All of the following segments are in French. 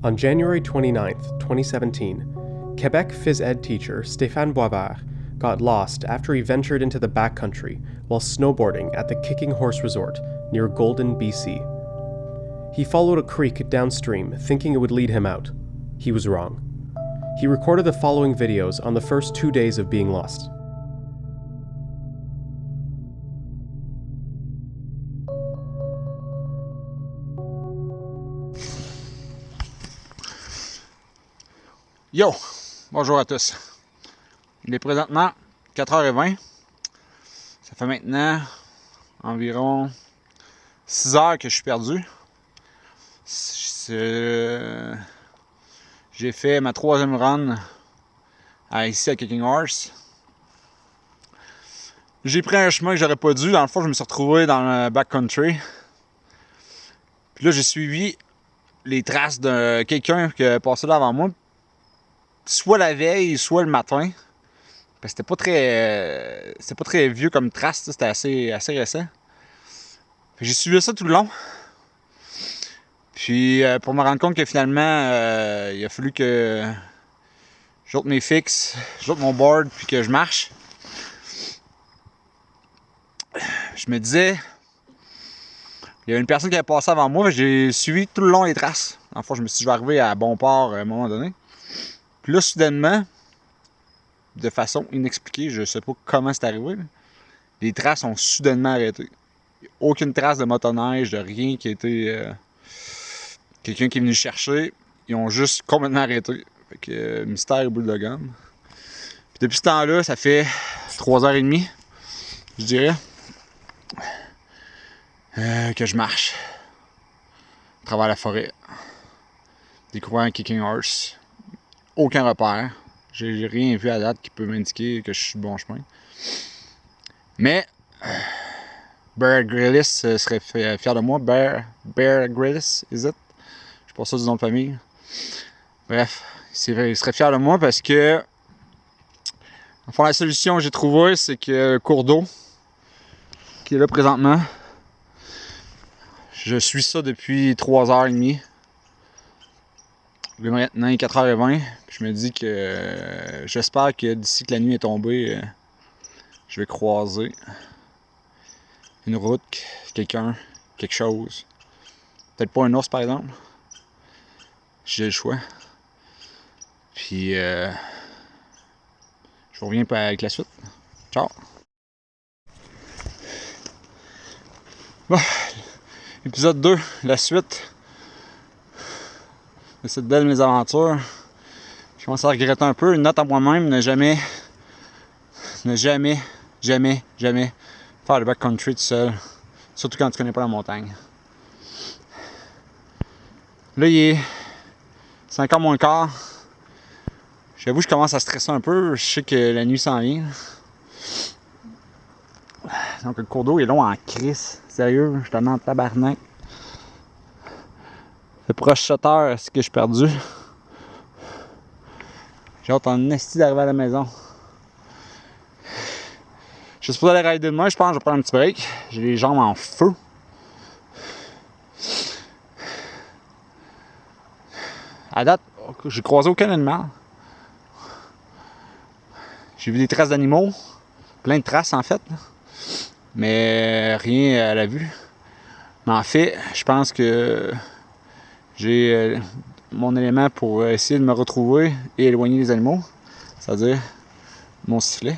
On January 29, 2017, Quebec phys ed teacher Stéphane Boisvert got lost after he ventured into the backcountry while snowboarding at the Kicking Horse Resort near Golden, BC. He followed a creek downstream thinking it would lead him out. He was wrong. He recorded the following videos on the first 2 days of being lost. Yo! Bonjour à tous. Il est présentement 4h20. Ça fait maintenant environ 6 heures que je suis perdu. J'ai fait ma 3e run ici à Kicking Horse. J'ai pris un chemin que j'aurais pas dû. Dans le fond, je me suis retrouvé dans le backcountry. Puis là, j'ai suivi les traces de quelqu'un qui est passé là avant moi. Soit la veille, soit le matin. Parce que c'était pas très vieux comme trace, c'était assez récent. J'ai suivi ça tout le long. Puis pour me rendre compte que finalement, il a fallu que j'ôte mes fixes, j'ôte mon board, puis que je marche. Je me disais, il y a une personne qui avait passé avant moi, j'ai suivi tout le long les traces. En fait, je me suis dit, je vais arriver à bon port à un moment donné. Puis là, soudainement, de façon inexpliquée, je sais pas comment c'est arrivé, les traces ont soudainement arrêté. Aucune trace de motoneige, de rien qui a été... quelqu'un qui est venu chercher, ils ont juste complètement arrêté. Fait que mystère au bout de la gomme. Puis depuis ce temps-là, ça fait 3h30, je dirais, que je marche à travers la forêt, découvrant un Kicking Horse. Aucun repère. J'ai rien vu à date qui peut m'indiquer que je suis bon chemin. Mais Bear Grylls serait fier de moi. Bear Grylls, is it? Je sais pas ça du nom de famille. Bref, il serait fier de moi parce que enfin, la solution que j'ai trouvée, c'est que le cours d'eau qui est là présentement, je suis ça depuis 3h30. Maintenant, il est 4h20. Je me dis que j'espère que d'ici que la nuit est tombée, je vais croiser une route, quelqu'un, quelque chose. Peut-être pas un ours par exemple. J'ai le choix. Puis je vous reviens avec la suite. Ciao! Bon, épisode 2, la suite de cette belle mésaventure. Je commence à regretter un peu. Une note à moi-même, ne jamais faire le backcountry tout seul. Surtout quand tu connais pas la montagne. Là, il est 5h moins quart. J'avoue, je commence à stresser un peu. Je sais que la nuit s'en vient. Donc, le cours d'eau est long en crisse. Sérieux, je suis tellement en tabarnak. Le proche shutter, c'est que je suis perdu. J'ai hâte en esti d'arriver à la maison. Je suis supposé aller rider demain, je pense que je vais prendre un petit break. J'ai les jambes en feu. À date, j'ai croisé aucun animal. J'ai vu des traces d'animaux. Plein de traces en fait. Mais rien à la vue. Mais en fait, je pense que j'ai mon élément pour essayer de me retrouver et éloigner les animaux. C'est-à-dire mon sifflet.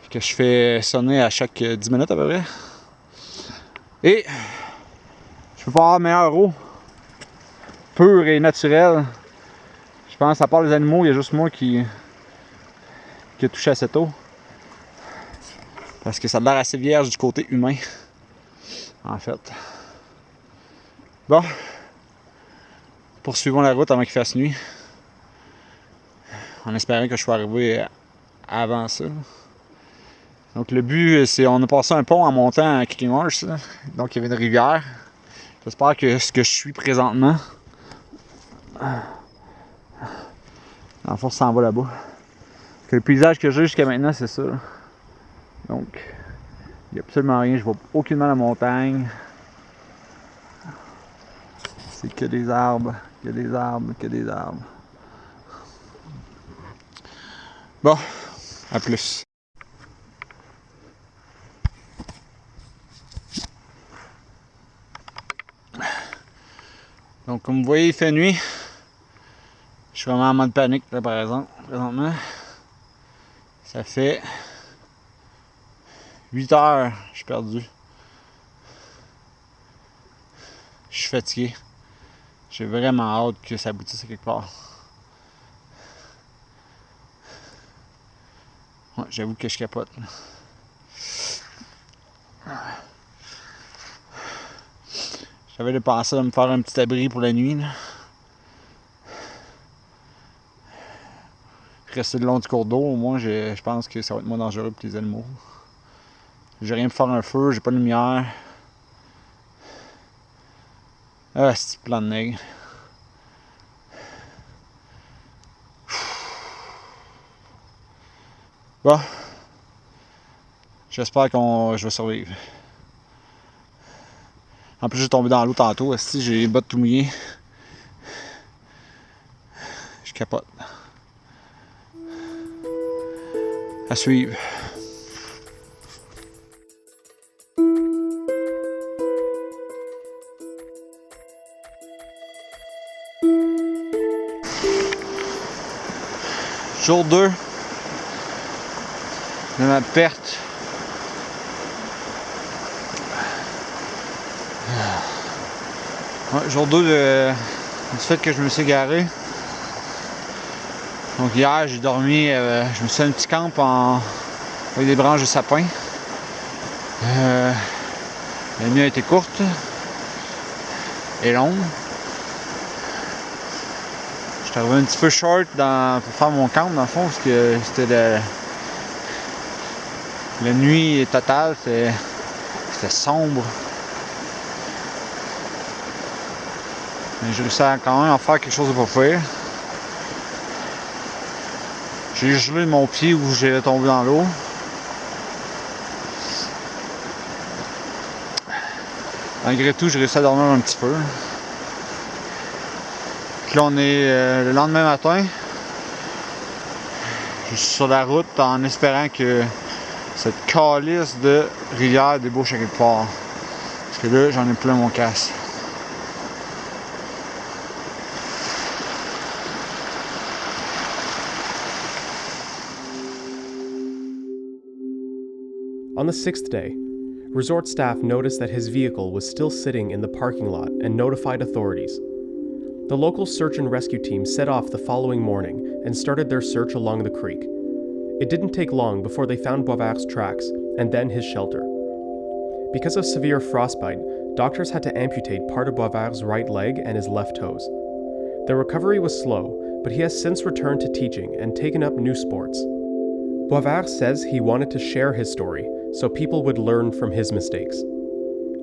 Que je fais sonner à chaque 10 minutes à peu près. Et je peux pas avoir meilleure eau pure et naturelle. Je pense à part les animaux, il y a juste moi qui a touché à cette eau. Parce que ça a l'air assez vierge du côté humain. En fait. Bon. Poursuivons la route avant qu'il fasse nuit. En espérant que je sois arrivé avant ça. Donc le but, c'est on a passé un pont en montant à Kicking Horse. Donc il y avait une rivière. J'espère que ce que je suis présentement, en force, s'en va là-bas. Parce que le paysage que j'ai jusqu'à maintenant, c'est ça. Donc, il n'y a absolument rien. Je vois aucunement la montagne. C'est que des arbres, que des arbres, que des arbres. Bon, à plus. Donc, comme vous voyez, il fait nuit. Je suis vraiment en mode panique, là, par exemple, présentement. Ça fait 8 heures, je suis perdu. Je suis fatigué. J'ai vraiment hâte que ça aboutisse à quelque part. Ouais, j'avoue que je capote. J'avais pensé de me faire un petit abri pour la nuit. Là. Rester le long du cours d'eau, au moins, je pense que ça va être moins dangereux pour les animaux. J'ai rien pour faire un feu, j'ai pas de lumière. Ah, c'est plein de nègres. Bon. J'espère que je vais survivre. En plus, j'ai tombé dans l'eau tantôt. Si j'ai les bottes tout mouillées. Je capote. À suivre. Jour 2 de ma perte. Ouais, jour 2 du fait que je me suis garé. Donc hier j'ai dormi, je me suis fait un petit camp avec des branches de sapin. La nuit a été courte et longue. J'étais arrivé un petit peu short pour faire mon camp dans le fond parce que c'était la nuit totale, c'était sombre. Mais j'ai réussi quand même à faire quelque chose de pas pire. J'ai gelé mon pied où j'allais tomber dans l'eau. Malgré tout, j'ai réussi à dormir un petit peu. Puis là, on est le lendemain matin. Je suis sur la route en espérant que cette calice de rivière débouche à quelque part. Parce que là, j'en ai plein mon casque. On the sixth day, resort staff noticed that his vehicle was still sitting in the parking lot and notified authorities. The local search and rescue team set off the following morning and started their search along the creek. It didn't take long before they found Boisvard's tracks and then his shelter. Because of severe frostbite, doctors had to amputate part of Boisvard's right leg and his left toes. The recovery was slow, but he has since returned to teaching and taken up new sports. Boisvard says he wanted to share his story so people would learn from his mistakes.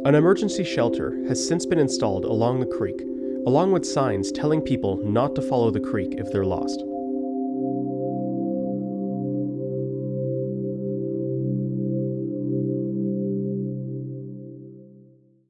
An emergency shelter has since been installed along the creek, along with signs telling people not to follow the creek if they're lost.